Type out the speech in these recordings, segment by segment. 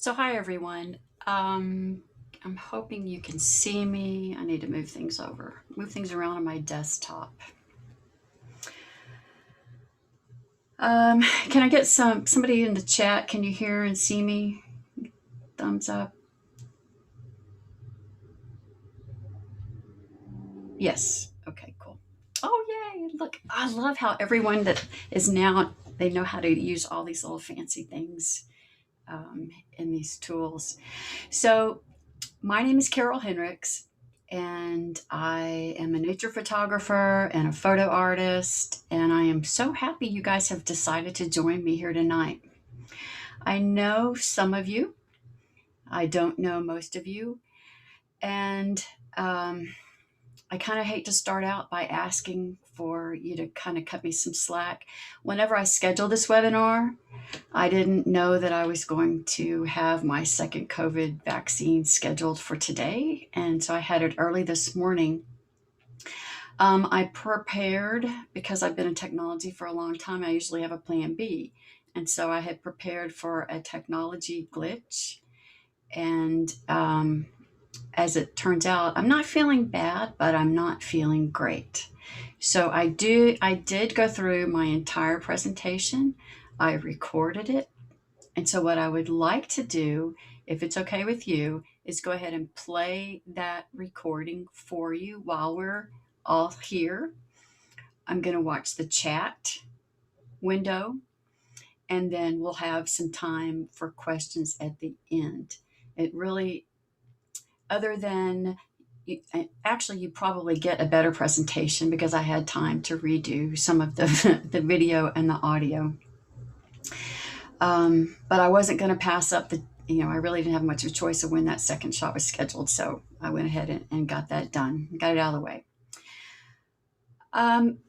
So hi everyone. I'm hoping you can see me. I need to move things around on my desktop. Can I get somebody in the chat? Can you hear and see me? Thumbs up. Yes. Okay, cool. Oh yay! Look, I love how everyone that is now they know how to use all these little fancy things in these tools. So my name is Carol Henricks, and I am a nature photographer and a photo artist, and I am so happy you guys have decided to join me here tonight. I know some of you, I don't know most of you, and um, I kind of hate to start out by asking for you to kind of cut me some slack. Whenever I scheduled this webinar, I didn't know that I was going to have my second COVID vaccine scheduled for today. And so I had it early this morning. I prepared because I've been in technology for a long time. I usually have a plan B. And so I had prepared for a technology glitch. And as it turns out, I'm not feeling bad, but I'm not feeling great. So I did go through my entire presentation. I recorded it. And so what I would like to do, if it's okay with you, is go ahead and play that recording for you while we're all here. I'm going to watch the chat window, and then we'll have some time for questions at the end. It really, other than actually, you probably get a better presentation because I had time to redo some of the video and the audio. But I wasn't going to pass up I really didn't have much of a choice of when that second shot was scheduled. So I went ahead and got that done, got it out of the way.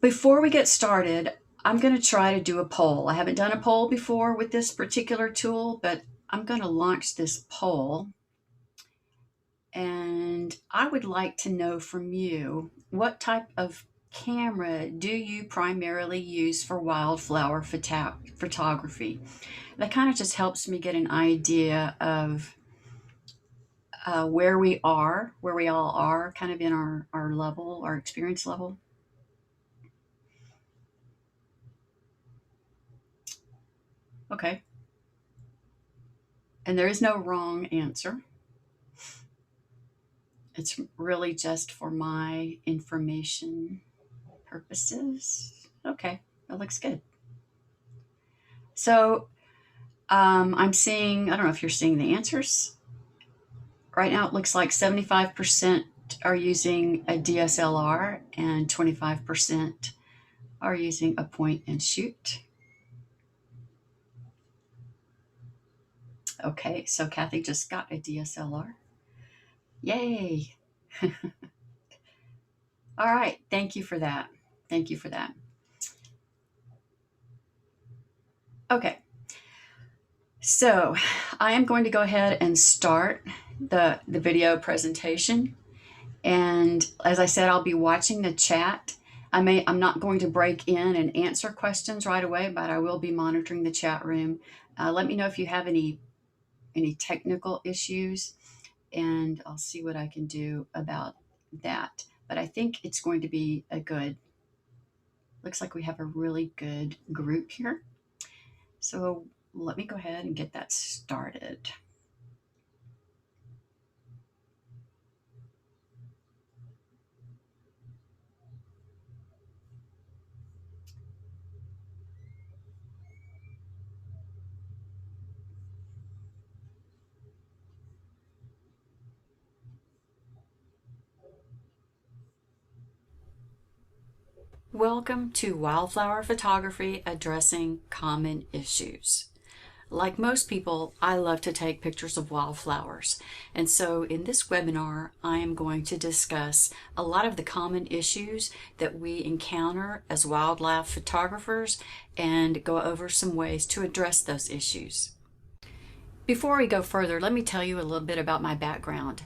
Before we get started, I'm going to try to do a poll. I haven't done a poll before with this particular tool, but I'm going to launch this poll. And I would like to know from you, what type of camera do you primarily use for wildflower photography? That kind of just helps me get an idea of where we all are, kind of in our level, our experience level. Okay. And there is no wrong answer. It's really just for my information purposes. Okay, that looks good. So I'm seeing, I don't know if you're seeing the answers. Right now it looks like 75% are using a DSLR and 25% are using a point and shoot. Okay, so Kathy just got a DSLR. Yay! All right, thank you for that. Thank you for that. Okay, so I am going to go ahead and start the video presentation. And as I said, I'll be watching the chat. I'm not going to break in and answer questions right away, but I will be monitoring the chat room. Let me know if you have any technical issues, and I'll see what I can do about that. But I think it's going to be looks like we have a really good group here. So let me go ahead and get that started. Welcome to Wildflower Photography Addressing Common Issues. Like most people, I love to take pictures of wildflowers. And so in this webinar, I am going to discuss a lot of the common issues that we encounter as wildlife photographers and go over some ways to address those issues. Before we go further, let me tell you a little bit about my background.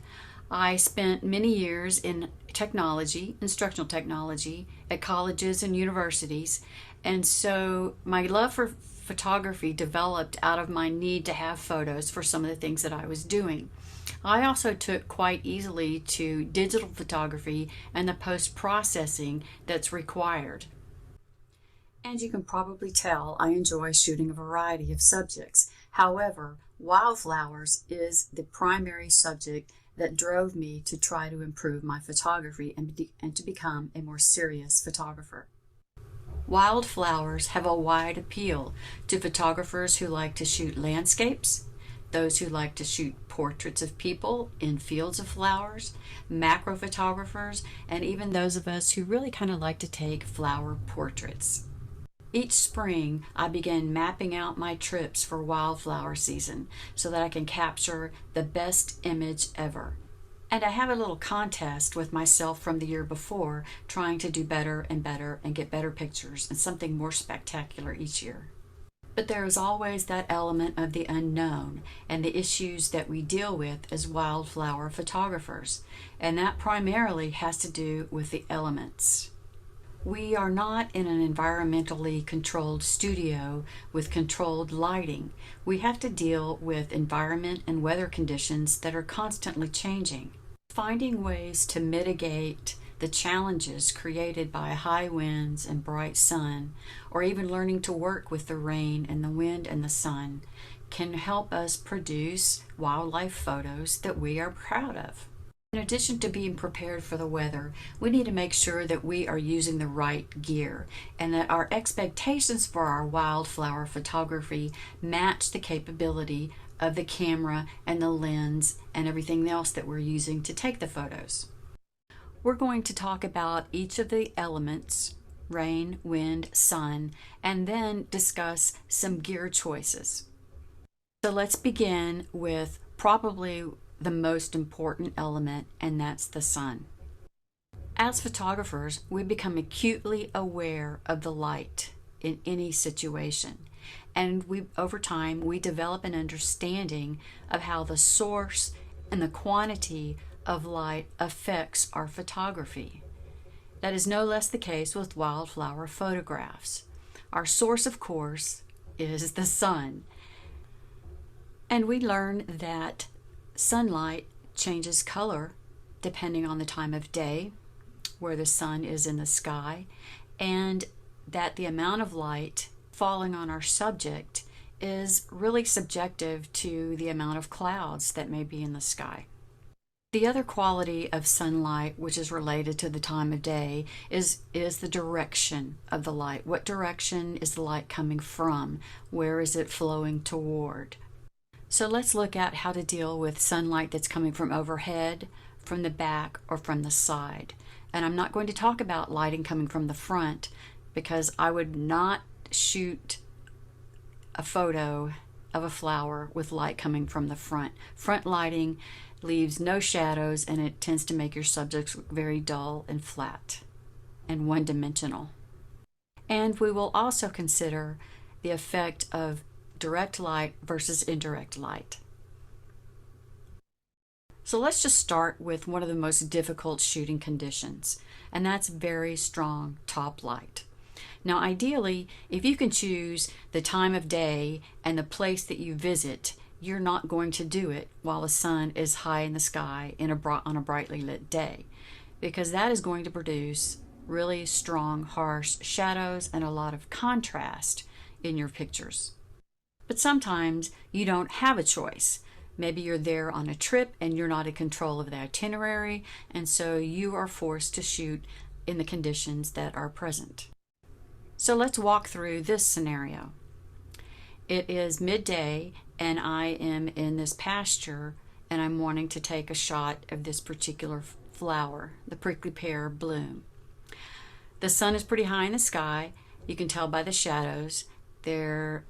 I spent many years in technology, instructional technology, at colleges and universities. And so my love for photography developed out of my need to have photos for some of the things that I was doing. I also took quite easily to digital photography and the post-processing that's required. And you can probably tell I enjoy shooting a variety of subjects. However, wildflowers is the primary subject that drove me to try to improve my photography and to become a more serious photographer. Wildflowers have a wide appeal to photographers who like to shoot landscapes, those who like to shoot portraits of people in fields of flowers, macro photographers, and even those of us who really kind of like to take flower portraits. Each spring, I begin mapping out my trips for wildflower season so that I can capture the best image ever. And I have a little contest with myself from the year before, trying to do better and better and get better pictures and something more spectacular each year. But there is always that element of the unknown and the issues that we deal with as wildflower photographers, and that primarily has to do with the elements. We are not in an environmentally controlled studio with controlled lighting. We have to deal with environment and weather conditions that are constantly changing. Finding ways to mitigate the challenges created by high winds and bright sun, or even learning to work with the rain and the wind and the sun, can help us produce wildlife photos that we are proud of. In addition to being prepared for the weather, we need to make sure that we are using the right gear and that our expectations for our wildflower photography match the capability of the camera and the lens and everything else that we're using to take the photos. We're going to talk about each of the elements, rain, wind, sun, and then discuss some gear choices. So let's begin with probably the most important element, and that's the sun. As photographers, we become acutely aware of the light in any situation, and over time we develop an understanding of how the source and the quantity of light affects our photography. That is no less the case with wildflower photographs. Our source, of course, is the sun, and we learn that sunlight changes color depending on the time of day, where the sun is in the sky, and that the amount of light falling on our subject is really subjective to the amount of clouds that may be in the sky. The other quality of sunlight, which is related to the time of day, is the direction of the light. What direction is the light coming from? Where is it flowing toward? So let's look at how to deal with sunlight that's coming from overhead, from the back, or from the side. And I'm not going to talk about lighting coming from the front, because I would not shoot a photo of a flower with light coming from the front. Front lighting leaves no shadows, and it tends to make your subjects look very dull and flat and one-dimensional. And we will also consider the effect of direct light versus indirect light. So let's just start with one of the most difficult shooting conditions, and that's very strong top light. Now ideally, if you can choose the time of day and the place that you visit, you're not going to do it while the sun is high in the sky on a brightly lit day, because that is going to produce really strong, harsh shadows and a lot of contrast in your pictures. But sometimes you don't have a choice. Maybe you're there on a trip and you're not in control of the itinerary, and so you are forced to shoot in the conditions that are present. So let's walk through this scenario. It is midday and I am in this pasture and I'm wanting to take a shot of this particular flower, the prickly pear bloom. The sun is pretty high in the sky. You can tell by the shadows. There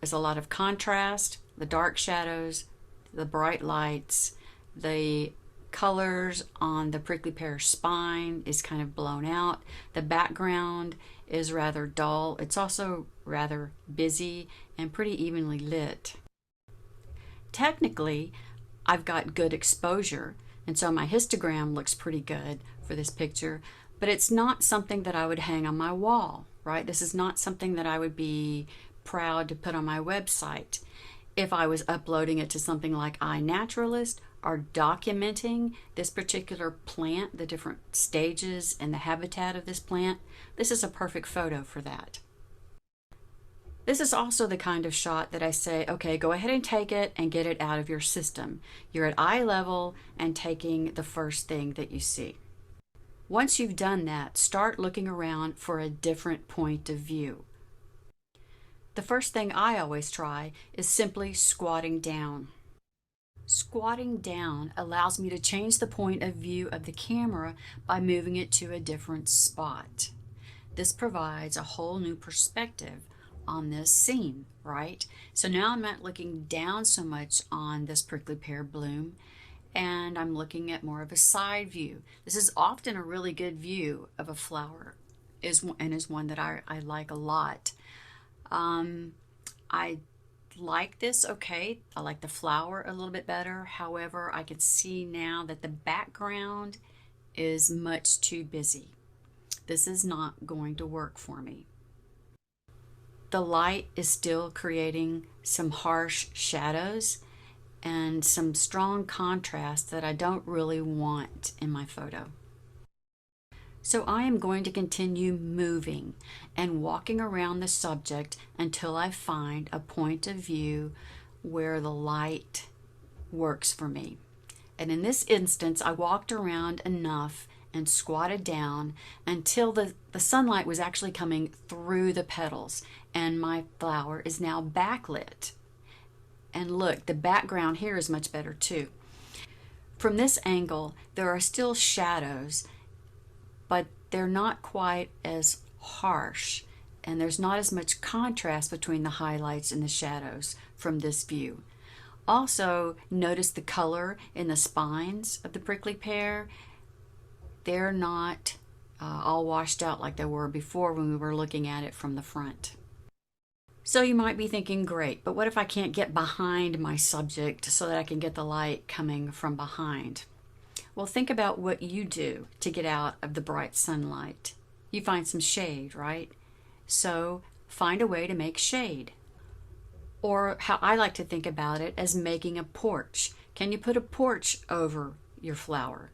is a lot of contrast, the dark shadows, the bright lights, the colors on the prickly pear spine is kind of blown out. The background is rather dull. It's also rather busy and pretty evenly lit. Technically, I've got good exposure, and so my histogram looks pretty good, for this picture, but it's not something that I would hang on my wall, right? This is not something that I would be proud to put on my website. If I was uploading it to something like iNaturalist or documenting this particular plant, the different stages and the habitat of this plant, this is a perfect photo for that. This is also the kind of shot that I say, okay, go ahead and take it and get it out of your system. You're at eye level and taking the first thing that you see. Once you've done that, start looking around for a different point of view. The first thing I always try is simply squatting down. Squatting down allows me to change the point of view of the camera by moving it to a different spot. This provides a whole new perspective on this scene, right? So now I'm not looking down so much on this prickly pear bloom, and I'm looking at more of a side view. This is often a really good view of a flower, is one that I like a lot. I like this, okay. I like the flower a little bit better. However, I can see now that the background is much too busy. This is not going to work for me. The light is still creating some harsh shadows and some strong contrast that I don't really want in my photo. So I am going to continue moving and walking around the subject until I find a point of view where the light works for me. And in this instance, I walked around enough and squatted down until the sunlight was actually coming through the petals, and my flower is now backlit. And look, the background here is much better too. From this angle, there are still shadows, but they're not quite as harsh, and there's not as much contrast between the highlights and the shadows from this view. Also, notice the color in the spines of the prickly pear. They're not all washed out like they were before when we were looking at it from the front. So you might be thinking, great, but what if I can't get behind my subject so that I can get the light coming from behind? Well, think about what you do to get out of the bright sunlight. You find some shade, right? So find a way to make shade. Or how I like to think about it as making a porch. Can you put a porch over your flower?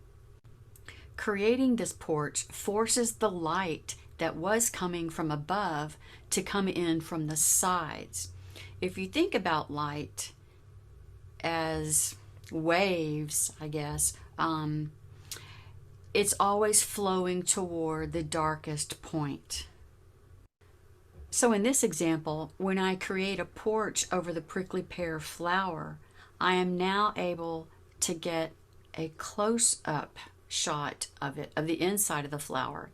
Creating this porch forces the light that was coming from above to come in from the sides. If you think about light as waves, I guess, it's always flowing toward the darkest point. So in this example, when I create a porch over the prickly pear flower, I am now able to get a close-up shot of it, of the inside of the flower.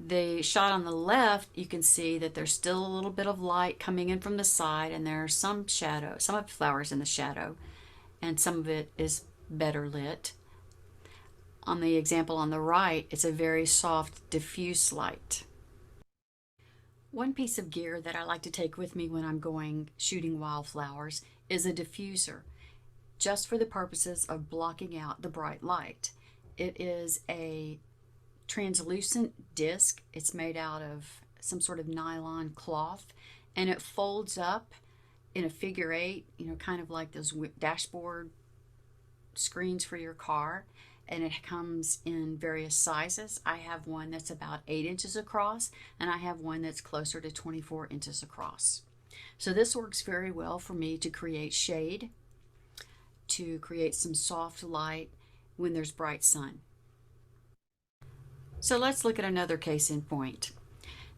The shot on the left, you can see that there's still a little bit of light coming in from the side, and there's some shadow, some of the flowers in the shadow, and some of it is better lit. On the example on the right, it's a very soft, diffuse light. One piece of gear that I like to take with me when I'm going shooting wildflowers is a diffuser, just for the purposes of blocking out the bright light. It is a translucent disc. It's made out of some sort of nylon cloth, and it folds up in a figure eight, kind of like those dashboard screens for your car, and it comes in various sizes. I have one that's about 8 inches across, and I have one that's closer to 24 inches across. So this works very well for me to create shade, to create some soft light when there's bright sun. So let's look at another case in point.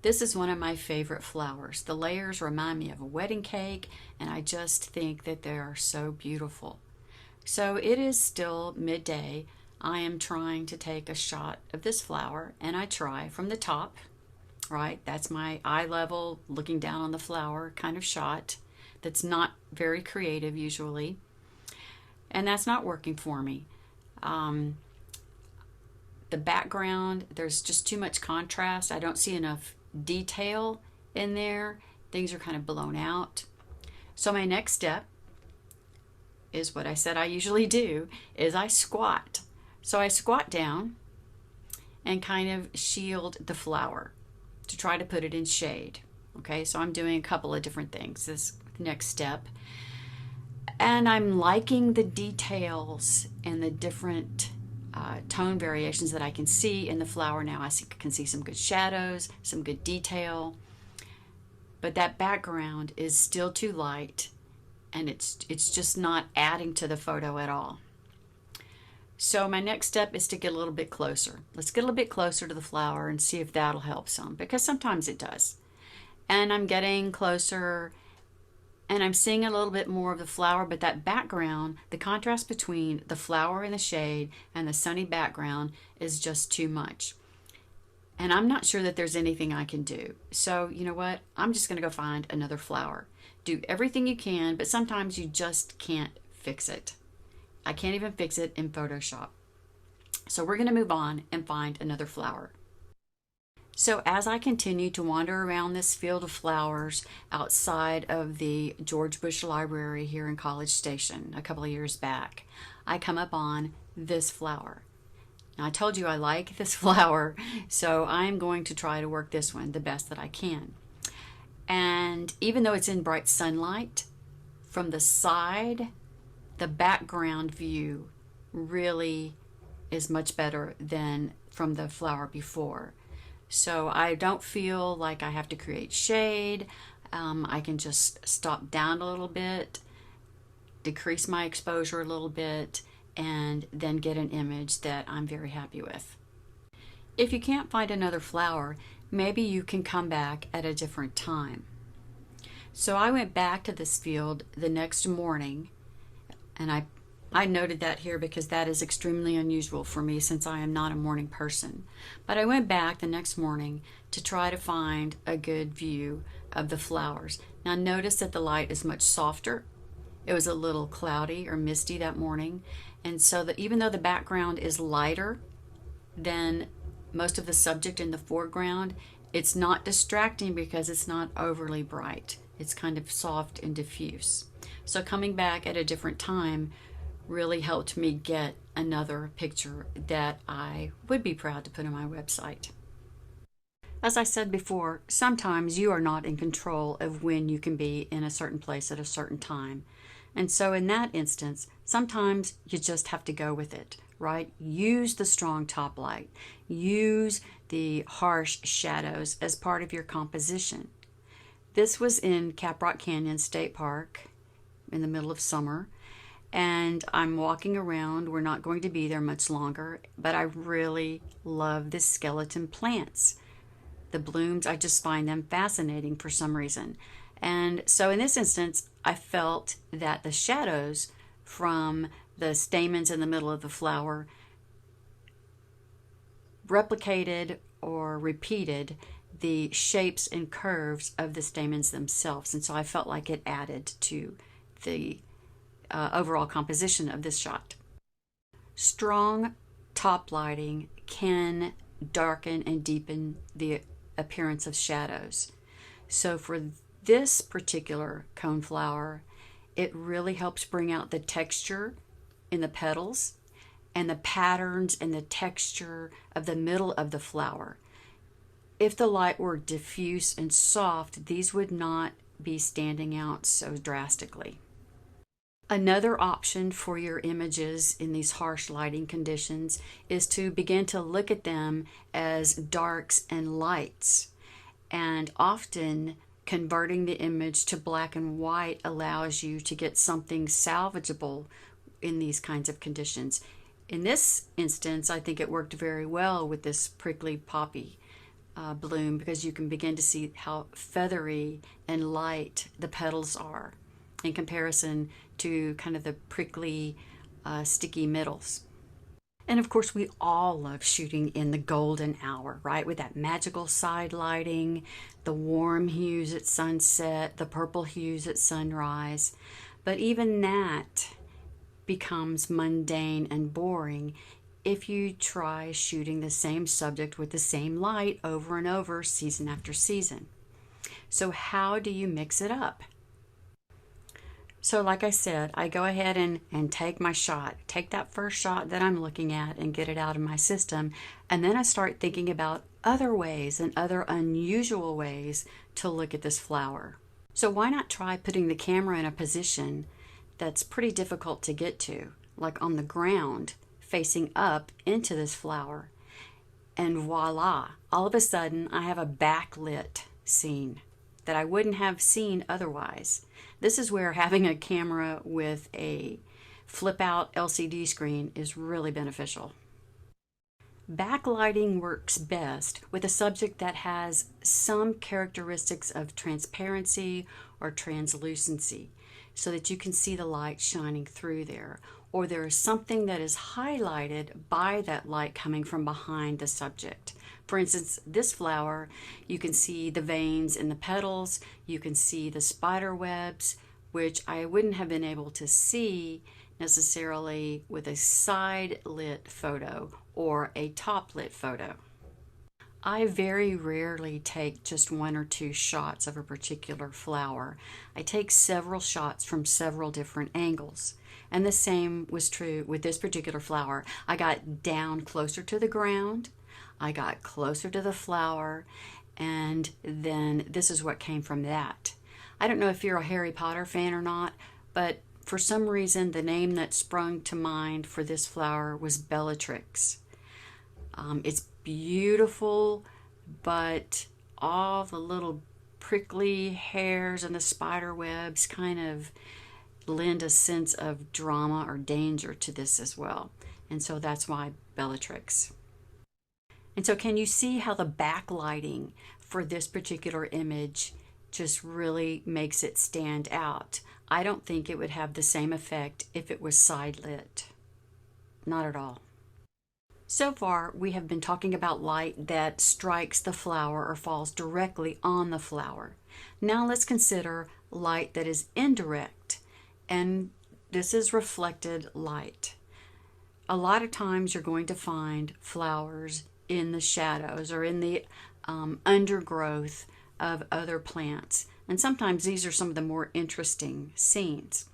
This is one of my favorite flowers. The layers remind me of a wedding cake, and I just think that they are so beautiful. So it is still midday. I am trying to take a shot of this flower, and I try from the top, right? That's my eye level, looking down on the flower kind of shot. That's not very creative usually, and that's not working for me. The background, there's just too much contrast. I don't see enough detail in there. Things are kind of blown out. So my next step is what I said I usually do, is I squat. So I squat down, and kind of shield the flower to try to put it in shade. Okay, so I'm doing a couple of different things this next step. And I'm liking the details and the different tone variations that I can see in the flower now. Can see some good shadows, some good detail, but that background is still too light, and it's just not adding to the photo at all. So my next step is to get a little bit closer. Let's get a little bit closer to the flower and see if that'll help some, because sometimes it does. And I'm getting closer, and I'm seeing a little bit more of the flower, but that background, the contrast between the flower in the shade and the sunny background is just too much. And I'm not sure that there's anything I can do. So you know what? I'm just going to go find another flower. Do everything you can, but sometimes you just can't fix it. I can't even fix it in Photoshop. So we're going to move on and find another flower. So as I continue to wander around this field of flowers outside of the George Bush Library here in College Station a couple of years back, I come up on this flower. Now I told you I like this flower, so I'm going to try to work this one the best that I can. And even though it's in bright sunlight, from the side, the background view really is much better than from the flower before. So I don't feel like I have to create shade. I can just stop down a little bit, decrease my exposure a little bit, and then get an image that I'm very happy with. If you can't find another flower, maybe you can come back at a different time. So I went back to this field the next morning, and I noted that here because that is extremely unusual for me since I am not a morning person. But I went back the next morning to try to find a good view of the flowers. Now notice that the light is much softer. It was a little cloudy or misty that morning, and so that even though the background is lighter than most of the subject in the foreground, it's not distracting because it's not overly bright. It's kind of soft and diffuse. So coming back at a different time really helped me get another picture that I would be proud to put on my website. As I said before, sometimes you are not in control of when you can be in a certain place at a certain time. And so in that instance, sometimes you just have to go with it, right? Use the strong top light. Use the harsh shadows as part of your composition. This was in Caprock Canyon State Park in the middle of summer, and I'm walking around. We're not going to be there much longer, but I really love the skeleton plants. The blooms, I just find them fascinating for some reason. And so in this instance, I felt that the shadows from the stamens in the middle of the flower replicated or repeated the shapes and curves of the stamens themselves. And so I felt like it added to the overall composition of this shot. Strong top lighting can darken and deepen the appearance of shadows. So for this particular coneflower, it really helps bring out the texture in the petals and the patterns and the texture of the middle of the flower. If the light were diffuse and soft, these would not be standing out so drastically. Another option for your images in these harsh lighting conditions is to begin to look at them as darks and lights. And often converting the image to black and white allows you to get something salvageable in these kinds of conditions. In this instance, I think it worked very well with this prickly poppy bloom, because you can begin to see how feathery and light the petals are in comparison to kind of the prickly, sticky middles. And of course, we all love shooting in the golden hour, right? With that magical side lighting, the warm hues at sunset, the purple hues at sunrise. But even that becomes mundane and boring if you try shooting the same subject with the same light over and over, season after season. So how do you mix it up? So like I said, I go ahead and take my shot, take that first shot that I'm looking at and get it out of my system. And then I start thinking about other ways and other unusual ways to look at this flower. So why not try putting the camera in a position that's pretty difficult to get to, like on the ground, facing up into this flower. And voila, all of a sudden I have a backlit scene that I wouldn't have seen otherwise. This is where having a camera with a flip out LCD screen is really beneficial. Backlighting works best with a subject that has some characteristics of transparency or translucency so that you can see the light shining through there, or there is something that is highlighted by that light coming from behind the subject. For instance, this flower, you can see the veins in the petals, you can see the spider webs, which I wouldn't have been able to see necessarily with a side lit photo or a top lit photo. I very rarely take just one or two shots of a particular flower. I take several shots from several different angles. And the same was true with this particular flower. I got down closer to the ground, I got closer to the flower, and then this is what came from that. I don't know if you're a Harry Potter fan or not, but for some reason the name that sprung to mind for this flower was Bellatrix. It's beautiful, but all the little prickly hairs and the spider webs kind of lend a sense of drama or danger to this as well. And so that's why Bellatrix. And so can you see how the backlighting for this particular image just really makes it stand out? I don't think it would have the same effect if it was side lit. Not at all. So far, we have been talking about light that strikes the flower or falls directly on the flower. Now let's consider light that is indirect, and this is reflected light. A lot of times you're going to find flowers in the shadows or in the undergrowth of other plants, and sometimes these are some of the more interesting scenes.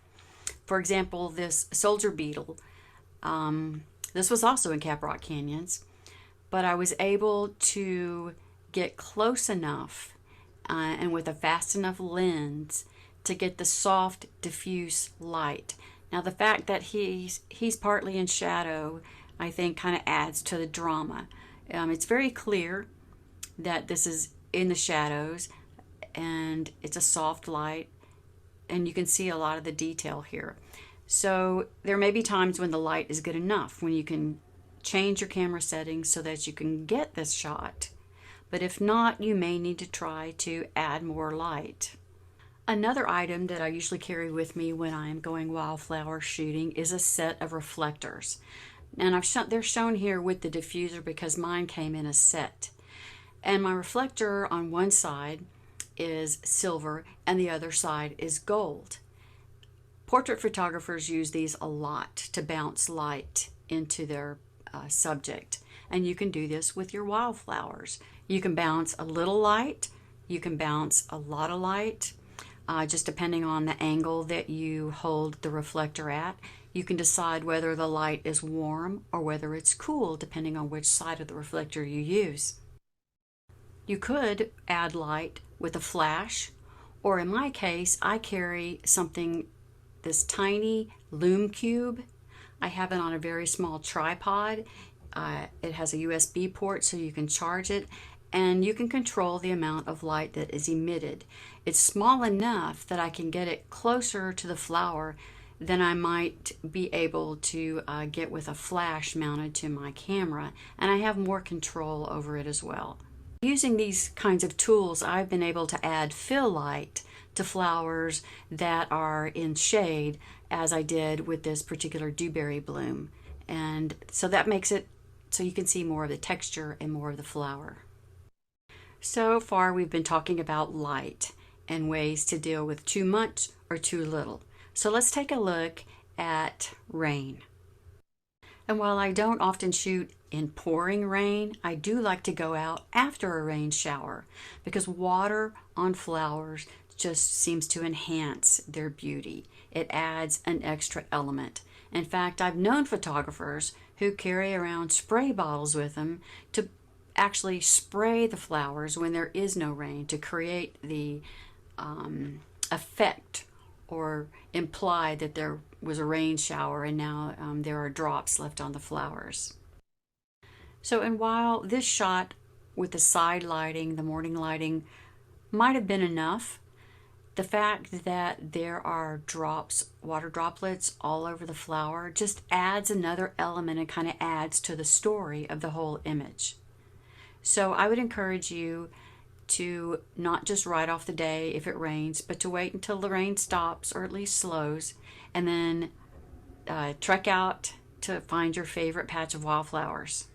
For example, this soldier beetle, this was also in Caprock Canyons, but I was able to get close enough and with a fast enough lens to get the soft, diffuse light. Now, the fact that he's partly in shadow, I think, kind of adds to the drama. It's very clear that this is in the shadows, and it's a soft light, and you can see a lot of the detail here. So there may be times when the light is good enough, when you can change your camera settings so that you can get this shot. But if not, you may need to try to add more light. Another item that I usually carry with me when I'm going wildflower shooting is a set of reflectors. And they're shown here with the diffuser because mine came in a set. And my reflector on one side is silver and the other side is gold. Portrait photographers use these a lot to bounce light into their subject. And you can do this with your wildflowers. You can bounce a little light, you can bounce a lot of light, just depending on the angle that you hold the reflector at. You can decide whether the light is warm or whether it's cool, depending on which side of the reflector you use. You could add light with a flash, or in my case, I carry this tiny lume cube. I have it on a very small tripod. It has a USB port so you can charge it, and you can control the amount of light that is emitted. It's small enough that I can get it closer to the flower than I might be able to get with a flash mounted to my camera, and I have more control over it as well. Using these kinds of tools, I've been able to add fill light to flowers that are in shade, as I did with this particular dewberry bloom. And so that makes it so you can see more of the texture and more of the flower. So far we've been talking about light and ways to deal with too much or too little. So let's take a look at rain. And while I don't often shoot in pouring rain, I do like to go out after a rain shower because water on flowers just seems to enhance their beauty. It adds an extra element. In fact, I've known photographers who carry around spray bottles with them to actually spray the flowers when there is no rain to create the effect or imply that there was a rain shower and now there are drops left on the flowers. So, and while this shot with the side lighting, the morning lighting, might have been enough, the fact that there are drops, water droplets all over the flower just adds another element and kind of adds to the story of the whole image. So I would encourage you to not just write off the day if it rains, but to wait until the rain stops or at least slows, and then trek out to find your favorite patch of wildflowers.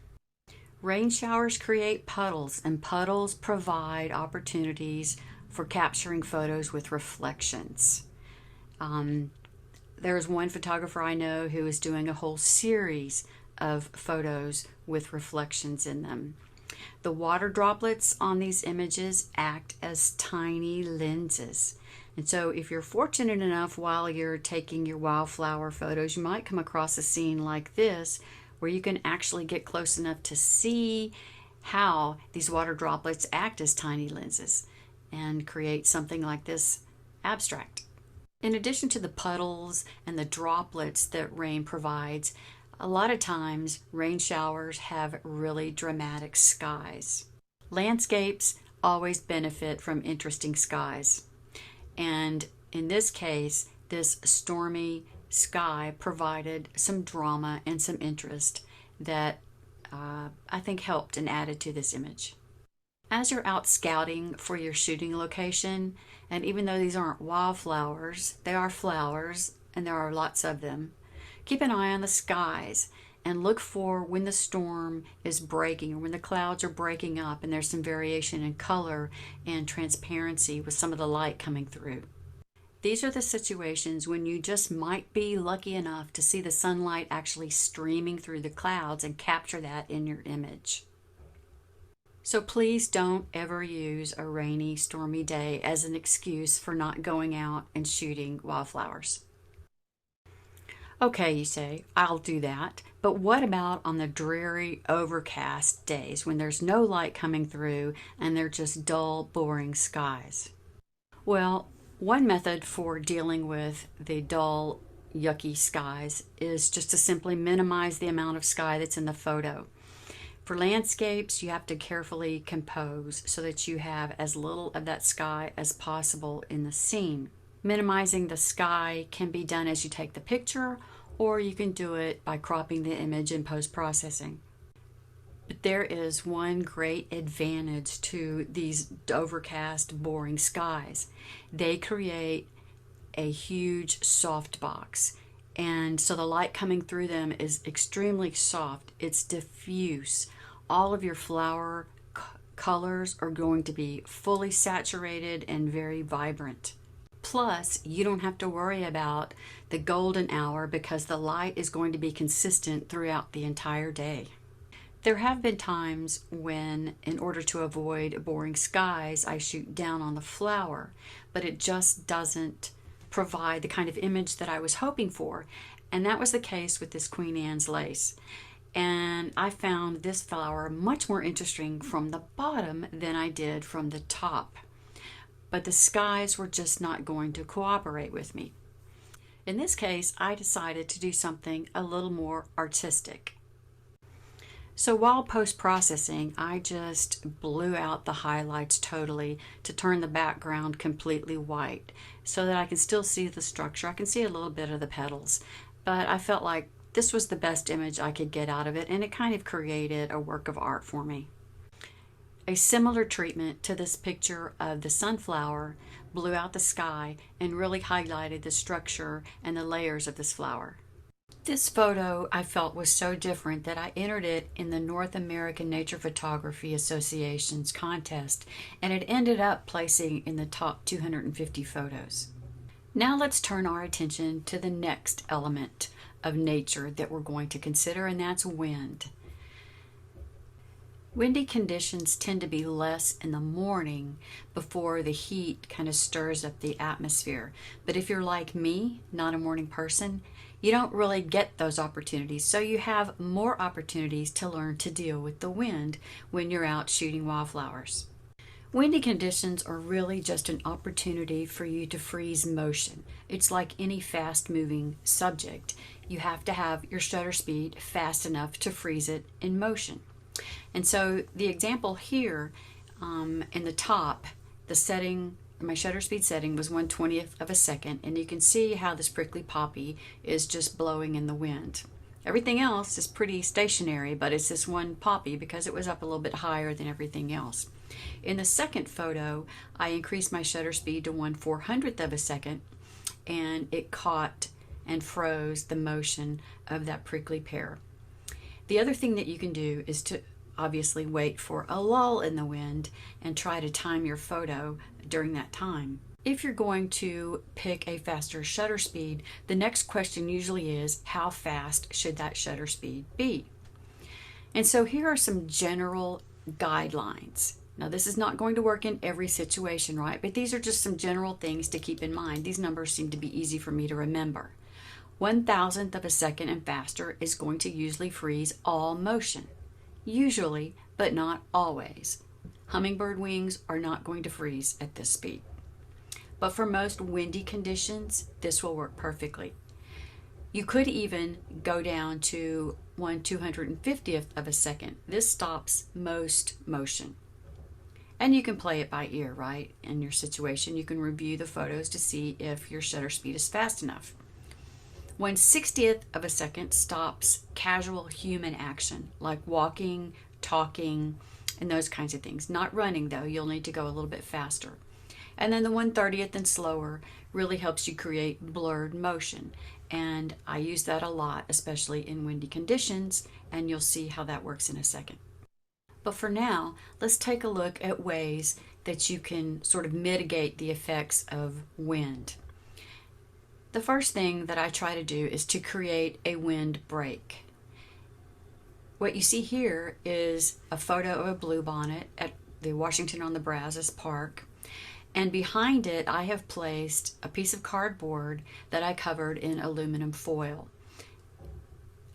Rain showers create puddles, and puddles provide opportunities for capturing photos with reflections. There's one photographer I know who is doing a whole series of photos with reflections in them. The water droplets on these images act as tiny lenses. And so if you're fortunate enough while you're taking your wildflower photos, you might come across a scene like this where you can actually get close enough to see how these water droplets act as tiny lenses and create something like this abstract. In addition to the puddles and the droplets that rain provides, a lot of times rain showers have really dramatic skies. Landscapes always benefit from interesting skies. And in this case, this stormy sky provided some drama and some interest that I think helped and added to this image. As you're out scouting for your shooting location, and even though these aren't wildflowers, they are flowers and there are lots of them, keep an eye on the skies and look for when the storm is breaking or when the clouds are breaking up and there's some variation in color and transparency with some of the light coming through. These are the situations when you just might be lucky enough to see the sunlight actually streaming through the clouds and capture that in your image. So please don't ever use a rainy, stormy day as an excuse for not going out and shooting wildflowers. Okay, you say, I'll do that. But what about on the dreary, overcast days when there's no light coming through and they're just dull, boring skies? Well, one method for dealing with the dull, yucky skies is just to simply minimize the amount of sky that's in the photo. For landscapes, you have to carefully compose so that you have as little of that sky as possible in the scene. Minimizing the sky can be done as you take the picture, or you can do it by cropping the image in post-processing. But there is one great advantage to these overcast, boring skies. They create a huge softbox, and so the light coming through them is extremely soft. It's diffuse. All of your flower colors are going to be fully saturated and very vibrant. Plus, you don't have to worry about the golden hour because the light is going to be consistent throughout the entire day. There have been times when, in order to avoid boring skies, I shoot down on the flower, but it just doesn't provide the kind of image that I was hoping for. And that was the case with this Queen Anne's lace. And I found this flower much more interesting from the bottom than I did from the top. But the skies were just not going to cooperate with me. In this case, I decided to do something a little more artistic. So while post-processing, I just blew out the highlights totally to turn the background completely white so that I can still see the structure. I can see a little bit of the petals, but I felt like this was the best image I could get out of it, and it kind of created a work of art for me. A similar treatment to this picture of the sunflower blew out the sky and really highlighted the structure and the layers of this flower. This photo I felt was so different that I entered it in the North American Nature Photography Association's contest, and it ended up placing in the top 250 photos. Now let's turn our attention to the next element of nature that we're going to consider, and that's wind. Windy conditions tend to be less in the morning before the heat kind of stirs up the atmosphere. But if you're like me, not a morning person, you don't really get those opportunities. So you have more opportunities to learn to deal with the wind when you're out shooting wildflowers. Windy conditions are really just an opportunity for you to freeze motion. It's like any fast moving subject. You have to have your shutter speed fast enough to freeze it in motion. And so the example here in the top, the setting, my shutter speed setting was 1/20th of a second, and you can see how this prickly poppy is just blowing in the wind. Everything else is pretty stationary, but it's this one poppy because it was up a little bit higher than everything else. In the second photo, I increased my shutter speed to 1/400th of a second, and it caught and froze the motion of that prickly pear. The other thing that you can do is to obviously wait for a lull in the wind and try to time your photo during that time. If you're going to pick a faster shutter speed, the next question usually is, how fast should that shutter speed be? And so here are some general guidelines. Now, this is not going to work in every situation, right? But these are just some general things to keep in mind. These numbers seem to be easy for me to remember. 1,000th of a second and faster is going to usually freeze all motion. Usually, but not always. Hummingbird wings are not going to freeze at this speed. But for most windy conditions, this will work perfectly. You could even go down to 1/250th of a second. This stops most motion. And you can play it by ear, right? In your situation, you can review the photos to see if your shutter speed is fast enough. 1/60th of a second stops casual human action, like walking, talking, and those kinds of things. Not running, though. You'll need to go a little bit faster. And then the 1/30th and slower really helps you create blurred motion. And I use that a lot, especially in windy conditions, and you'll see how that works in a second. But for now, let's take a look at ways that you can sort of mitigate the effects of wind. The first thing that I try to do is to create a wind break. What you see here is a photo of a bluebonnet at the Washington on the Brazos Park. And behind it, I have placed a piece of cardboard that I covered in aluminum foil.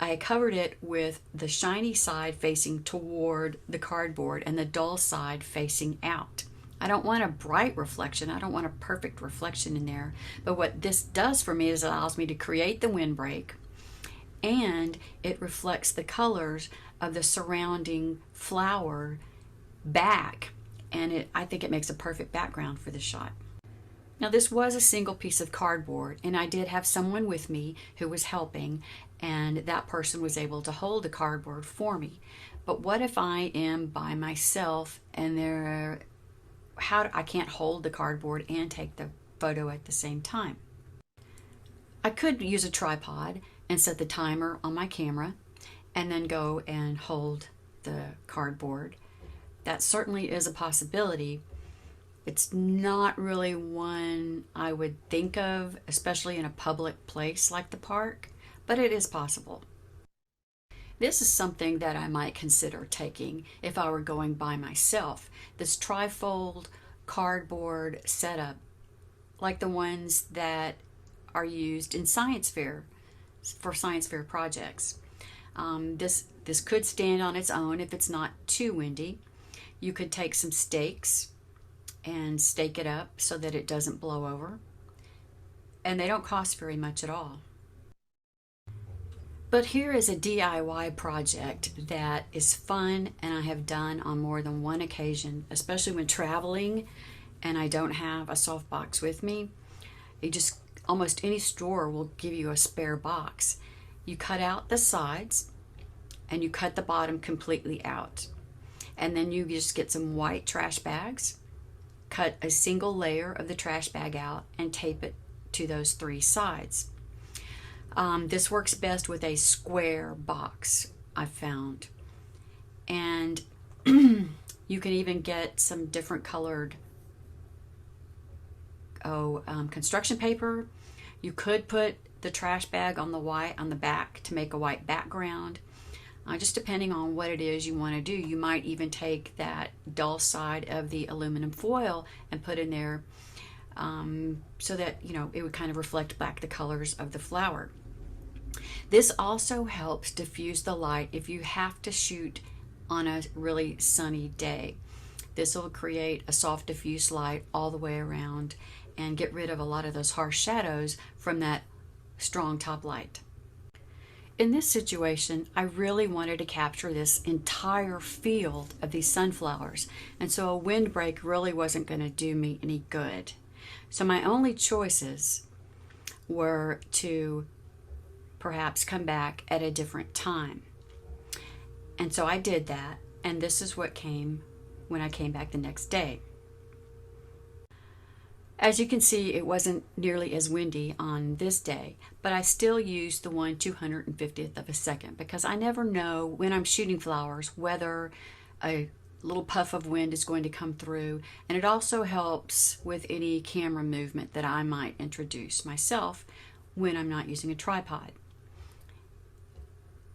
I covered it with the shiny side facing toward the cardboard and the dull side facing out. I don't want a bright reflection. I don't want a perfect reflection in there. But what this does for me is it allows me to create the windbreak, and it reflects the colors of the surrounding flower back. And I think it makes a perfect background for the shot. Now, this was a single piece of cardboard, and I did have someone with me who was helping, and that person was able to hold the cardboard for me. But what if I am by myself and I can't hold the cardboard and take the photo at the same time? I could use a tripod and set the timer on my camera and then go and hold the cardboard. That certainly is a possibility. It's not really one I would think of, especially in a public place like the park, but it is possible. This is something that I might consider taking if I were going by myself. This trifold cardboard setup, like the ones that are used in science fair, for science fair projects. This could stand on its own if it's not too windy. You could take some stakes and stake it up so that it doesn't blow over. And they don't cost very much at all. But here is a DIY project that is fun and I have done on more than one occasion, especially when traveling and I don't have a softbox with me. Almost any store will give you a spare box. You cut out the sides and you cut the bottom completely out. And then you just get some white trash bags, cut a single layer of the trash bag out and tape it to those three sides. This works best with a square box, I've found. And you can even get some different colored construction paper. You could put the trash bag on the back to make a white background. Just depending on what it is you want to do. You might even take that dull side of the aluminum foil and put in there, so that it would kind of reflect back the colors of the flower. This also helps diffuse the light if you have to shoot on a really sunny day. This will create a soft diffuse light all the way around and get rid of a lot of those harsh shadows from that strong top light. In this situation, I really wanted to capture this entire field of these sunflowers, and so a windbreak really wasn't going to do me any good. So my only choices were to perhaps come back at a different time. And so I did that, and this is what came when I came back the next day. As you can see, it wasn't nearly as windy on this day, but I still used the 1/250th of a second because I never know when I'm shooting flowers whether a little puff of wind is going to come through, and it also helps with any camera movement that I might introduce myself when I'm not using a tripod.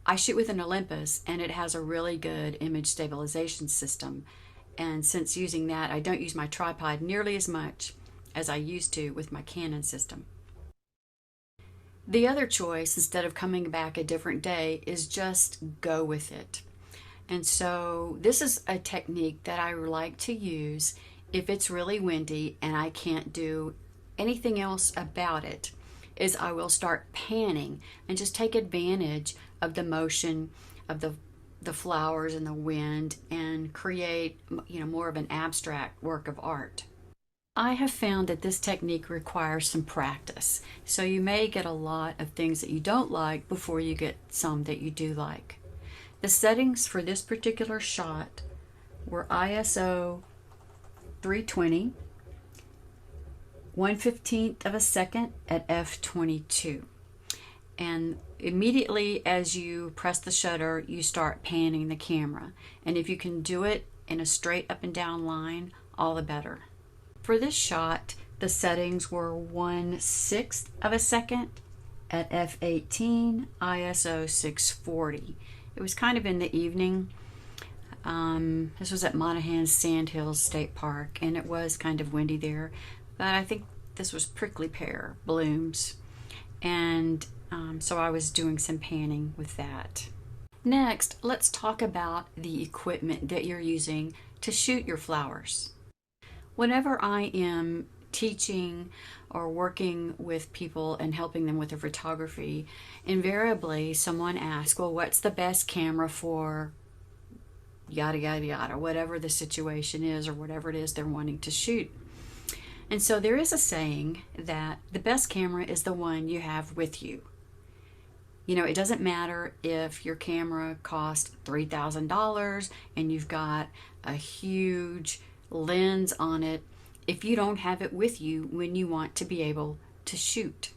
I shoot with an Olympus, and it has a really good image stabilization system, and since using that, I don't use my tripod nearly as much as I used to with my Canon system. The other choice, instead of coming back a different day, is just go with it. And so this is a technique that I like to use if it's really windy and I can't do anything else about it, is I will start panning and just take advantage of the motion of the flowers and the wind and create more of an abstract work of art. I have found that this technique requires some practice, so you may get a lot of things that you don't like before you get some that you do like. The settings for this particular shot were ISO 320, 1/15th of a second at f/22. And immediately as you press the shutter, you start panning the camera. And if you can do it in a straight up and down line, all the better. For this shot, the settings were 1/6 of a second at f/18, ISO 640. It was kind of in the evening. This was at Monaghan's Sandhills State Park, and it was kind of windy there, but I think this was prickly pear blooms, and so I was doing some panning with that. Next, let's talk about the equipment that you're using to shoot your flowers. Whenever I am teaching or working with people and helping them with their photography, invariably someone asks, well, what's the best camera for yada yada yada, whatever the situation is or whatever it is they're wanting to shoot. And so there is a saying that the best camera is the one you have with you. It doesn't matter if your camera cost $3,000 and you've got a huge lens on it, if you don't have it with you when you want to be able to shoot.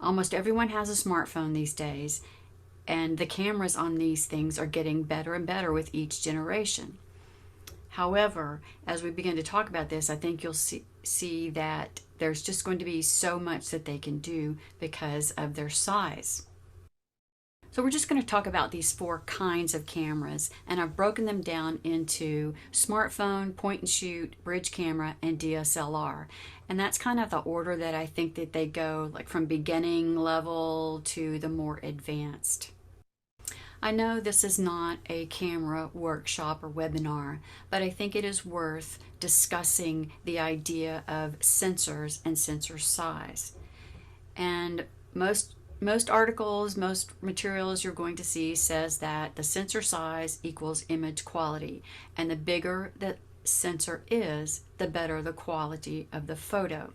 Almost everyone has a smartphone these days, and the cameras on these things are getting better and better with each generation. However, as we begin to talk about this, I think you'll see that there's just going to be so much that they can do because of their size. So we're just going to talk about these 4 kinds of cameras, and I've broken them down into smartphone, point and shoot, bridge camera, and DSLR. And that's kind of the order that I think that they go, like from beginning level to the more advanced. I know this is not a camera workshop or webinar, but I think it is worth discussing the idea of sensors and sensor size. And most articles, most materials you're going to see says that the sensor size equals image quality, and the bigger the sensor is, the better the quality of the photo.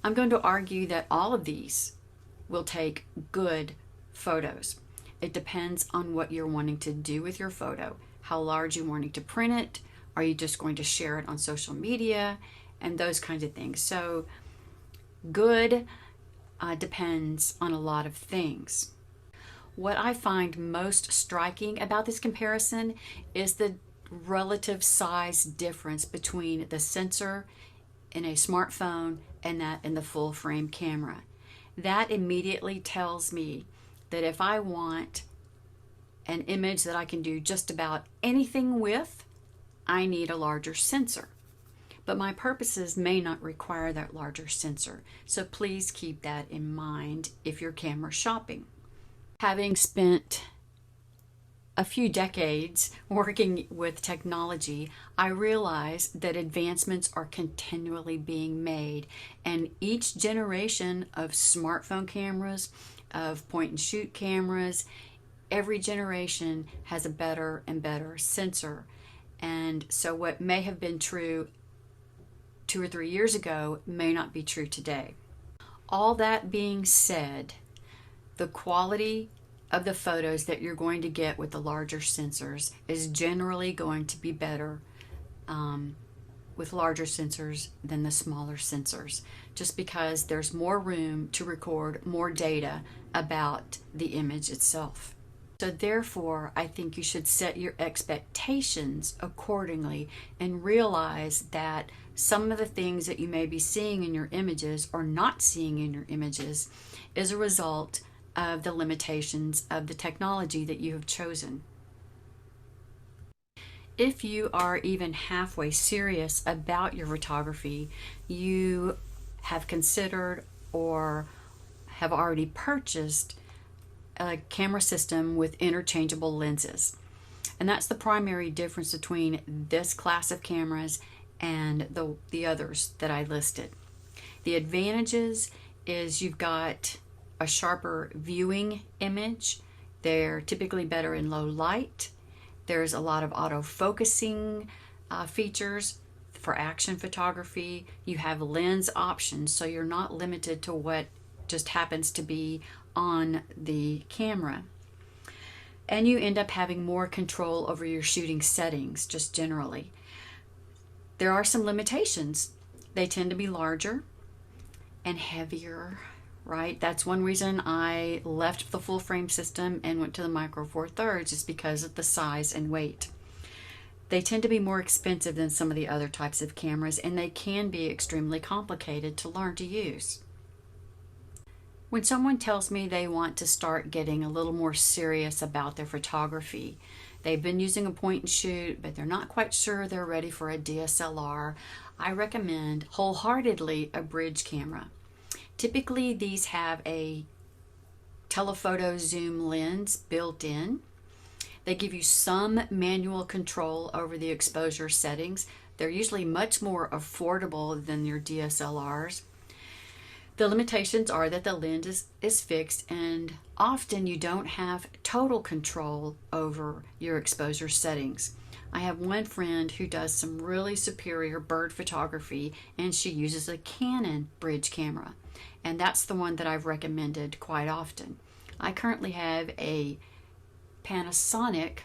I'm going to argue that all of these will take good photos. It depends on what you're wanting to do with your photo, how large you're wanting to print it, are you just going to share it on social media, and those kinds of things. So good depends on a lot of things. What I find most striking about this comparison is the relative size difference between the sensor in a smartphone and that in the full frame camera. That immediately tells me that if I want an image that I can do just about anything with, I need a larger sensor. But my purposes may not require that larger sensor, so please keep that in mind if you're camera shopping. Having spent a few decades working with technology, I realize that advancements are continually being made, and each generation of smartphone cameras, of point and shoot cameras, every generation has a better and better sensor. And so what may have been true 2 or 3 years ago may not be true today. All that being said, the quality of the photos that you're going to get with the larger sensors is generally going to be better with larger sensors than the smaller sensors, just because there's more room to record more data about the image itself. So therefore, I think you should set your expectations accordingly and realize that some of the things that you may be seeing in your images or not seeing in your images is a result of the limitations of the technology that you have chosen. If you are even halfway serious about your photography, you have considered or have already purchased a camera system with interchangeable lenses. And that's the primary difference between this class of cameras and the others that I listed. The advantages is you've got a sharper viewing image. They're typically better in low light. There's a lot of auto-focusing features for action photography. You have lens options, so you're not limited to what just happens to be on the camera. And you end up having more control over your shooting settings, just generally. There are some limitations. They tend to be larger and heavier, right? That's one reason I left the full frame system and went to the Micro Four Thirds, is because of the size and weight. They tend to be more expensive than some of the other types of cameras, and they can be extremely complicated to learn to use. When someone tells me they want to start getting a little more serious about their photography, they've been using a point and shoot, but they're not quite sure they're ready for a DSLR, I recommend wholeheartedly a bridge camera. Typically, these have a telephoto zoom lens built in. They give you some manual control over the exposure settings. They're usually much more affordable than your DSLRs. The limitations are that the lens is fixed, and often you don't have total control over your exposure settings. I have one friend who does some really superior bird photography, and she uses a Canon bridge camera, and that's the one that I've recommended quite often. I currently have a Panasonic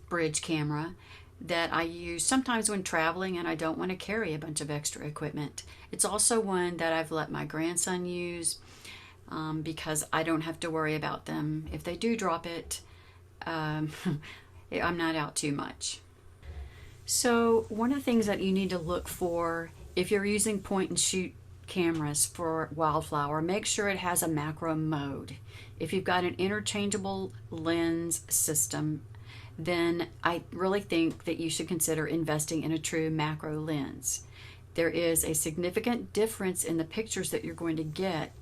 bridge camera that I use sometimes when traveling and I don't want to carry a bunch of extra equipment. It's also one that I've let my grandson use because I don't have to worry about them. If they do drop it, I'm not out too much. So one of the things that you need to look for if you're using point and shoot cameras for Wildflower, make sure it has a macro mode. If you've got an interchangeable lens system, then I really think that you should consider investing in a true macro lens. There is a significant difference in the pictures that you're going to get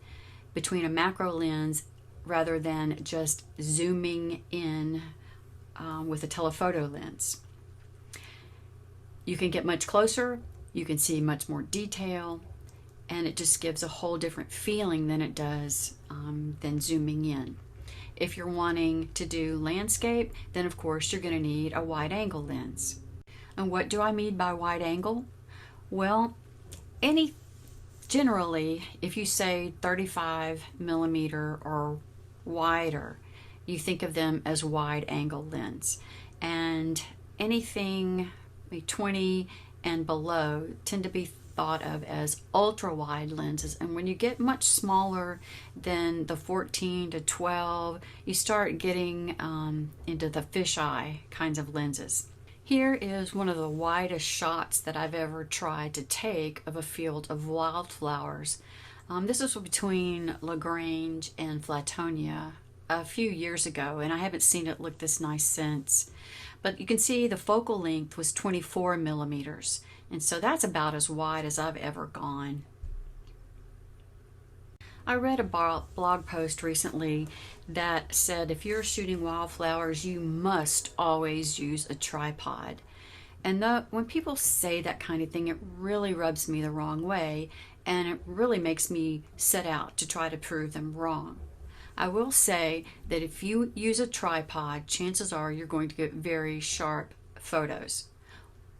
between a macro lens rather than just zooming in with a telephoto lens. You can get much closer, you can see much more detail, and it just gives a whole different feeling than it does than zooming in. If you're wanting to do landscape, then of course you're going to need a wide angle lens. And what do I mean by wide angle? Well, generally, if you say 35 millimeter or wider, you think of them as wide angle lens. And anything 20 and below tend to be thought of as ultra wide lenses, and when you get much smaller than the 14 to 12, you start getting into the fisheye kinds of lenses. Here is one of the widest shots that I've ever tried to take of a field of wildflowers. This is between LaGrange and Flatonia, a few years ago, and I haven't seen it look this nice since. But you can see the focal length was 24 millimeters, and so that's about as wide as I've ever gone. I read a blog post recently that said if you're shooting wildflowers, you must always use a tripod. And when people say that kind of thing, it really rubs me the wrong way, and it really makes me set out to try to prove them wrong. I will say that if you use a tripod, chances are you're going to get very sharp photos.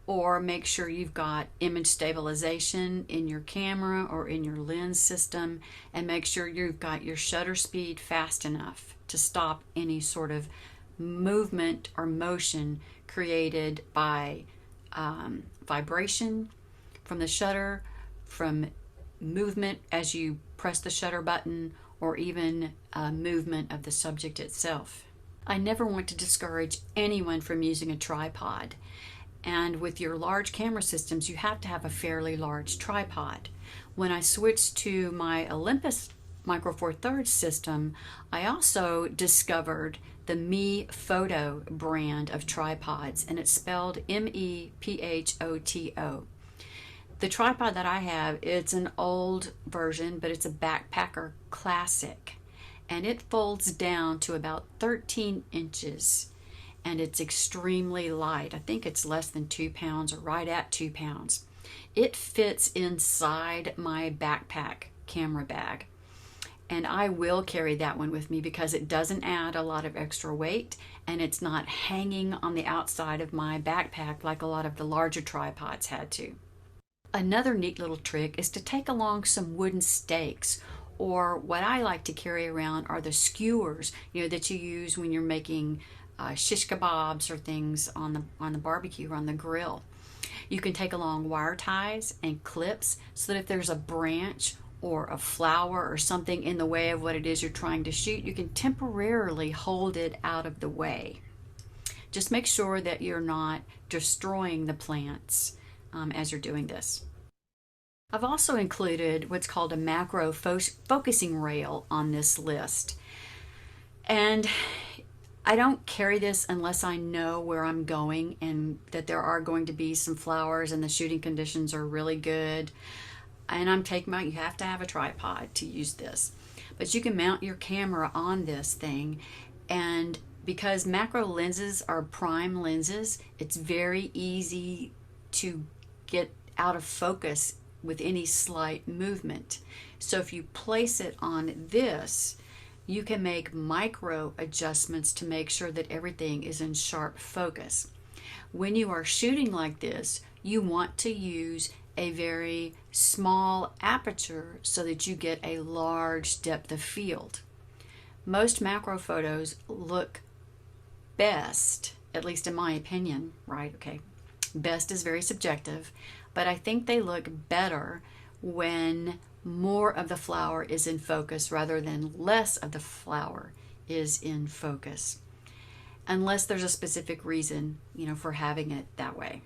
Or make sure you've got image stabilization in your camera or in your lens system, and make sure you've got your shutter speed fast enough to stop any sort of movement or motion created by vibration from the shutter, from movement as you press the shutter button, or even movement of the subject itself. I never want to discourage anyone from using a tripod. And with your large camera systems, you have to have a fairly large tripod. When I switched to my Olympus Micro Four Thirds system, I also discovered the Me Photo brand of tripods, and it's spelled MEPHOTO. The tripod that I have, it's an old version, but it's a backpacker classic, and it folds down to about 13 inches, and it's extremely light. I think it's less than 2 pounds or right at 2 pounds. It fits inside my backpack camera bag, and I will carry that one with me because it doesn't add a lot of extra weight, and it's not hanging on the outside of my backpack like a lot of the larger tripods had to. Another neat little trick is to take along some wooden stakes, or what I like to carry around are the skewers, that you use when you're making shish kebabs or things on the barbecue or on the grill. You can take along wire ties and clips so that if there's a branch or a flower or something in the way of what it is you're trying to shoot, you can temporarily hold it out of the way. Just make sure that you're not destroying the plants as you're doing this. I've also included what's called a macro focusing rail on this list. And I don't carry this unless I know where I'm going and that there are going to be some flowers and the shooting conditions are really good. And I'm taking you have to have a tripod to use this. But you can mount your camera on this thing, and because macro lenses are prime lenses, it's very easy to get out of focus with any slight movement. So if you place it on this, you can make micro adjustments to make sure that everything is in sharp focus. When you are shooting like this, you want to use a very small aperture so that you get a large depth of field. Most macro photos look best, at least in my opinion, right? Okay, best is very subjective, but I think they look better when more of the flower is in focus rather than less of the flower is in focus, unless there's a specific reason, for having it that way.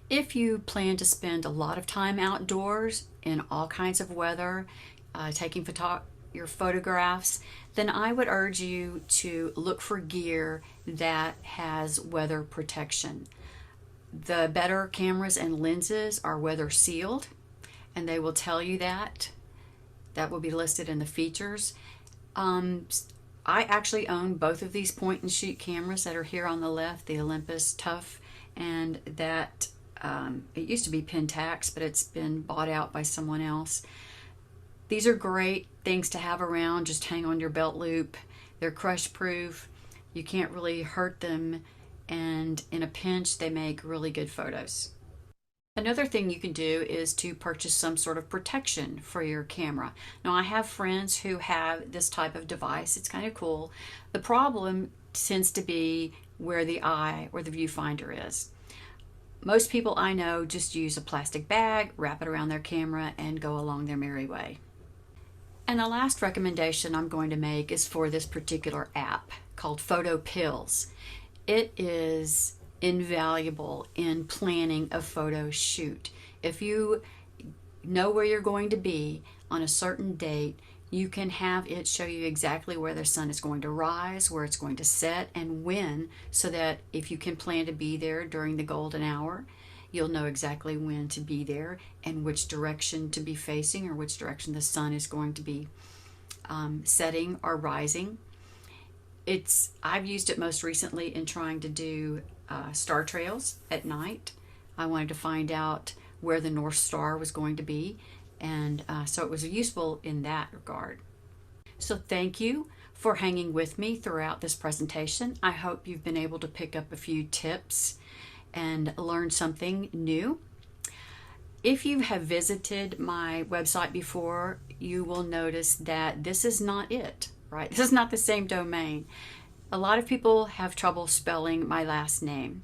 If you plan to spend a lot of time outdoors in all kinds of weather, taking your photographs, then I would urge you to look for gear that has weather protection. The better cameras and lenses are weather sealed, and they will tell you that. That will be listed in the features. I actually own both of these point and shoot cameras that are here on the left, the Olympus Tough, and that it used to be Pentax, but it's been bought out by someone else. These are great things to have around, just hang on your belt loop. They're crush proof. You can't really hurt them, and in a pinch they make really good photos. Another thing you can do is to purchase some sort of protection for your camera. Now, I have friends who have this type of device. It's kind of cool. The problem tends to be where the eye or the viewfinder is. Most people I know just use a plastic bag, wrap it around their camera, and go along their merry way. And the last recommendation I'm going to make is for this particular app called Photo Pills. It is invaluable in planning a photo shoot. If you know where you're going to be on a certain date, you can have it show you exactly where the sun is going to rise, where it's going to set, and when, so that if you can plan to be there during the golden hour, you'll know exactly when to be there and which direction to be facing, or which direction the sun is going to be setting or rising. I've used it most recently in trying to do star trails at night. I wanted to find out where the North Star was going to be, and so it was useful in that regard. So thank you for hanging with me throughout this presentation. I hope you've been able to pick up a few tips and learn something new. If you have visited my website before, you will notice that this is not it, right? This is not the same domain. A lot of people have trouble spelling my last name,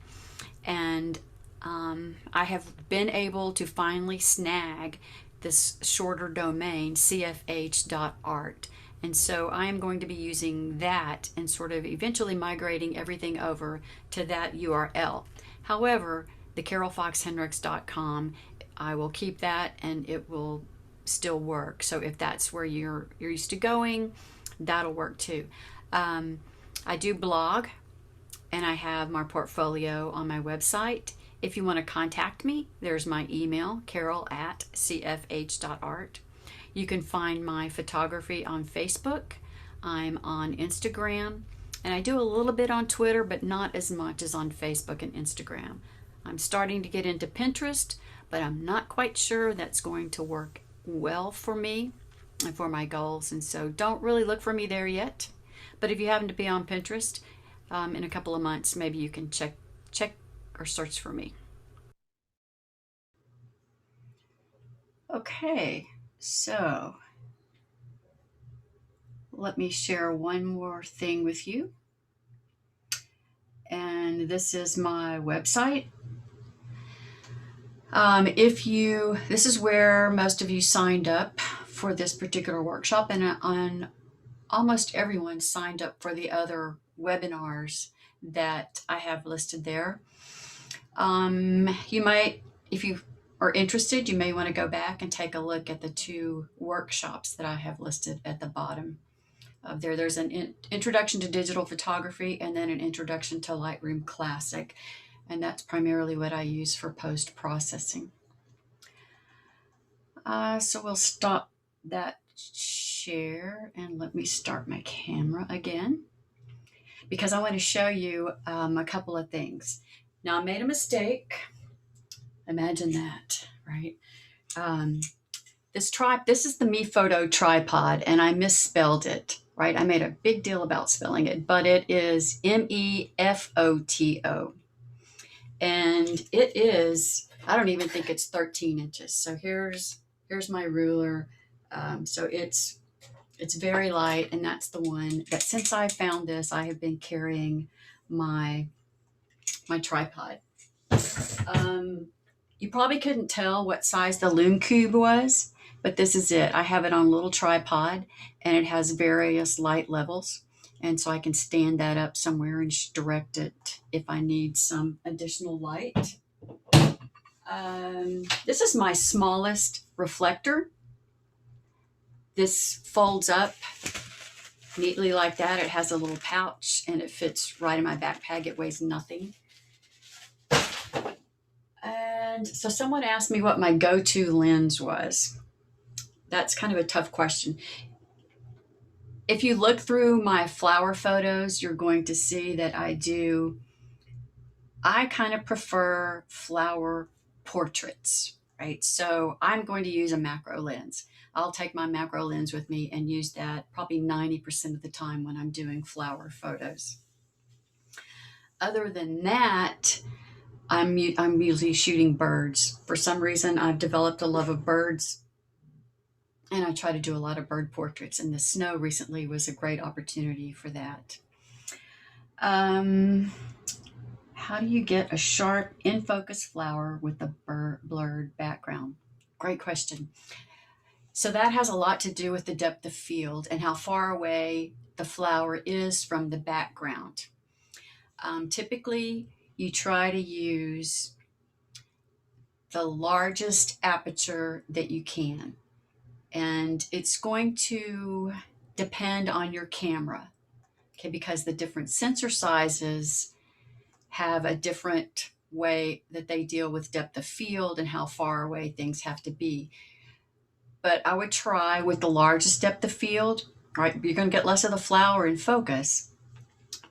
and I have been able to finally snag this shorter domain, cfh.art. And so I am going to be using that and sort of eventually migrating everything over to that URL. However, the carolfoxhendricks.com, I will keep that and it will still work. So if that's where you're used to going, that'll work too. I do blog, and I have my portfolio on my website. If you want to contact me, there's my email, carol@cfh.art. You can find my photography on Facebook. I'm on Instagram, and I do a little bit on Twitter, but not as much as on Facebook and Instagram. I'm starting to get into Pinterest, but I'm not quite sure that's going to work well for me and for my goals, and so don't really look for me there yet. But if you happen to be on Pinterest, in a couple of months, maybe you can check or search for me. Okay, so let me share one more thing with you. And this is my website. This is where most of you signed up for this particular workshop, and almost everyone signed up for the other webinars that I have listed there. You might, if you are interested, you may want to go back and take a look at the 2 workshops that I have listed at the bottom of there. There's an introduction to digital photography, and then an introduction to Lightroom Classic, and that's primarily what I use for post-processing. So we'll stop that share and let me start my camera again, because I want to show you a couple of things. Now, I made a mistake. Imagine that, right? This is the MePhoto tripod, and I misspelled it, right? I made a big deal about spelling it, but it is MEFOTO. And it is, I don't even think it's 13 inches. So here's my ruler. So it's very light, and that's the one that, since I found this, I have been carrying my tripod. You probably couldn't tell what size the Loom Cube was, but this is it. I have it on a little tripod, and it has various light levels. And so I can stand that up somewhere and direct it if I need some additional light. This is my smallest reflector. This folds up neatly like that. It has a little pouch, and it fits right in my backpack. It weighs nothing. And so someone asked me what my go-to lens was. That's kind of a tough question. If you look through my flower photos, you're going to see that I kind of prefer flower portraits, right? So I'm going to use a macro lens. I'll take my macro lens with me and use that probably 90% of the time when I'm doing flower photos. Other than that, I'm usually shooting birds. For some reason, I've developed a love of birds, and I try to do a lot of bird portraits, and the snow recently was a great opportunity for that. How do you get a sharp, in-focus flower with a blurred background? Great question. So that has a lot to do with the depth of field and how far away the flower is from the background. Typically, you try to use the largest aperture that you can. And it's going to depend on your camera, okay, because the different sensor sizes have a different way that they deal with depth of field and how far away things have to be. But I would try with the largest depth of field, right? You're going to get less of the flower in focus,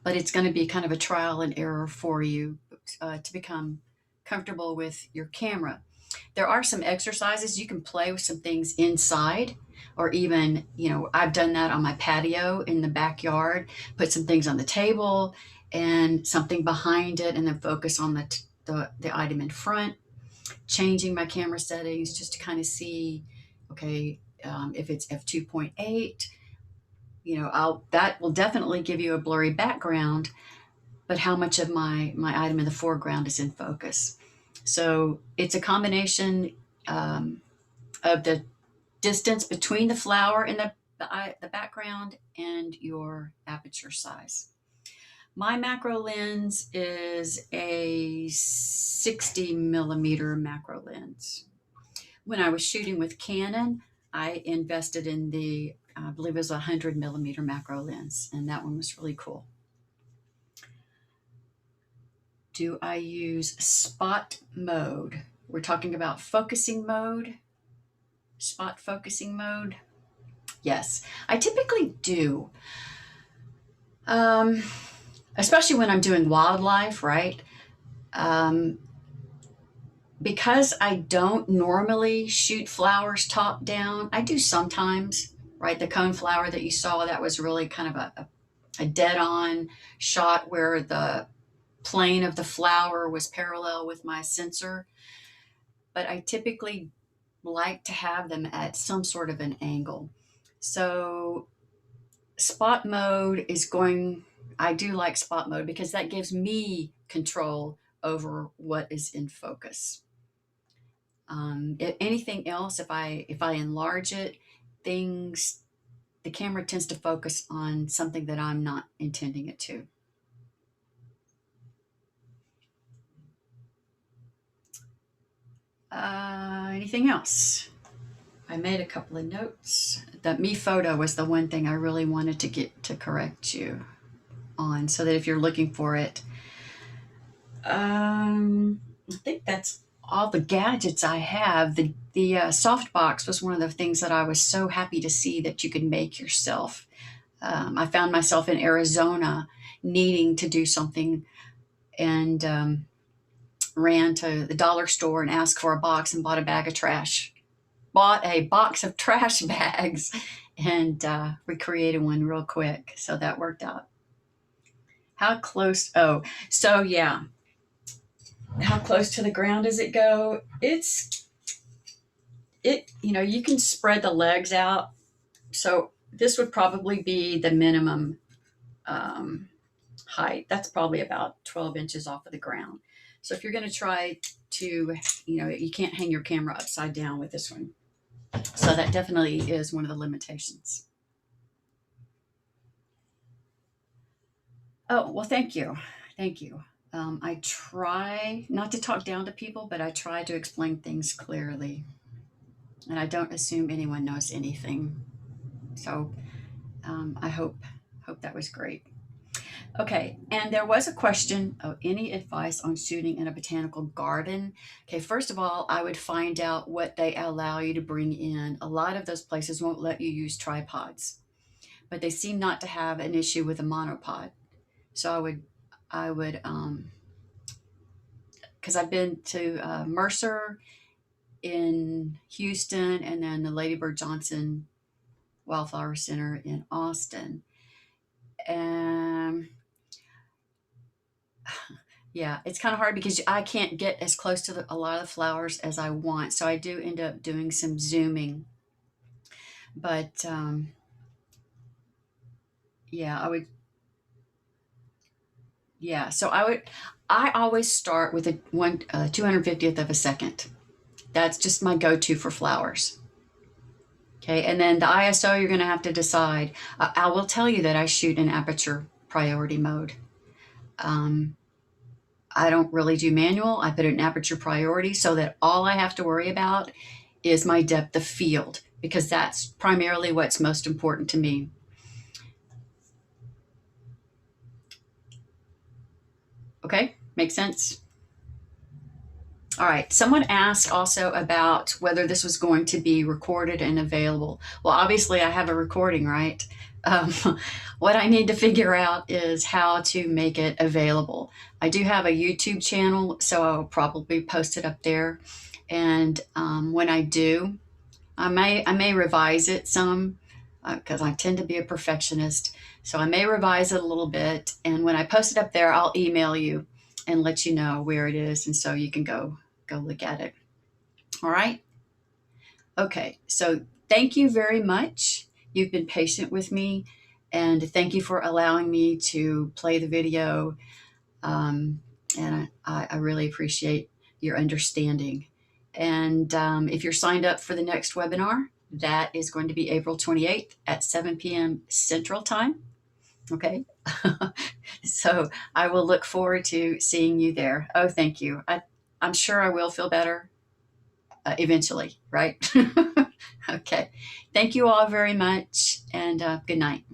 but it's going to be kind of a trial and error for you to become comfortable with your camera. There are some exercises you can play with, some things inside, or even, I've done that on my patio in the backyard, put some things on the table and something behind it, and then focus on the item in front, changing my camera settings just to kind of see, okay, if it's f2.8, that will definitely give you a blurry background, but how much of my item in the foreground is in focus. So it's a combination of the distance between the flower and the background and your aperture size. My macro lens is a 60 millimeter macro lens. When I was shooting with Canon, I invested in I believe it was a 100 millimeter macro lens, and that one was really cool. Do I use spot mode? We're talking about focusing mode, spot focusing mode. Yes, I typically do. Especially when I'm doing wildlife, right? Um, because I don't normally shoot flowers top down, I do sometimes, right? The cone flower that you saw, that was really kind of a dead on shot where the plane of the flower was parallel with my sensor. But I typically like to have them at some sort of an angle. So spot mode I do like spot mode because that gives me control over what is in focus. If anything else, if I enlarge it, things the camera tends to focus on something that I'm not intending it to. Anything else? I made a couple of notes. The me photo was the one thing I really wanted to get to correct you on, so that if you're looking for it, I think that's all the gadgets I have. The softbox was one of the things that I was so happy to see that you could make yourself. I found myself in Arizona needing to do something, and ran to the dollar store and asked for a box and bought a bag of trash. Bought a box of trash bags and recreated one real quick. So that worked out. How close? Oh, so yeah. How close to the ground does it go? You can spread the legs out. So this would probably be the minimum um, height. That's probably about 12 inches off of the ground. So if you're going to try to, you can't hang your camera upside down with this one. So that definitely is one of the limitations. Oh, well, thank you. Thank you. I try not to talk down to people, but I try to explain things clearly. And I don't assume anyone knows anything. So I hope that was great. Okay, and there was a question of any advice on shooting in a botanical garden. Okay, first of all, I would find out what they allow you to bring in. A lot of those places won't let you use tripods, but they seem not to have an issue with a monopod. So I would, because I've been to Mercer in Houston and then the Lady Bird Johnson Wildflower Center in Austin. And yeah, it's kind of hard because I can't get as close to a lot of the flowers as I want. So I do end up doing some zooming. But yeah, I always start with a 250th of a second. That's just my go-to for flowers. Okay, and then the ISO, you're going to have to decide. I will tell you that I shoot in aperture priority mode. Um, I don't really do manual. I put it in aperture priority so that all I have to worry about is my depth of field. because that's primarily what's most important to me. Okay, makes sense? All right. Someone asked also about whether this was going to be recorded and available. Well, obviously, I have a recording, right? Um, what I need to figure out is how to make it available. I do have a YouTube channel, so I'll probably post it up there. And when I do, I may revise it some because I tend to be a perfectionist. So I may revise it a little bit. And when I post it up there, I'll email you and let you know where it is, and so you can go look at it. All right. Okay. So thank you very much. You've been patient with me, and thank you for allowing me to play the video. And I really appreciate your understanding. And if you're signed up for the next webinar, that is going to be April 28th at 7 p.m. Central Time. Okay. So I will look forward to seeing you there. Oh, thank you. I'm sure I will feel better eventually, right? Okay. Thank you all very much, and good night.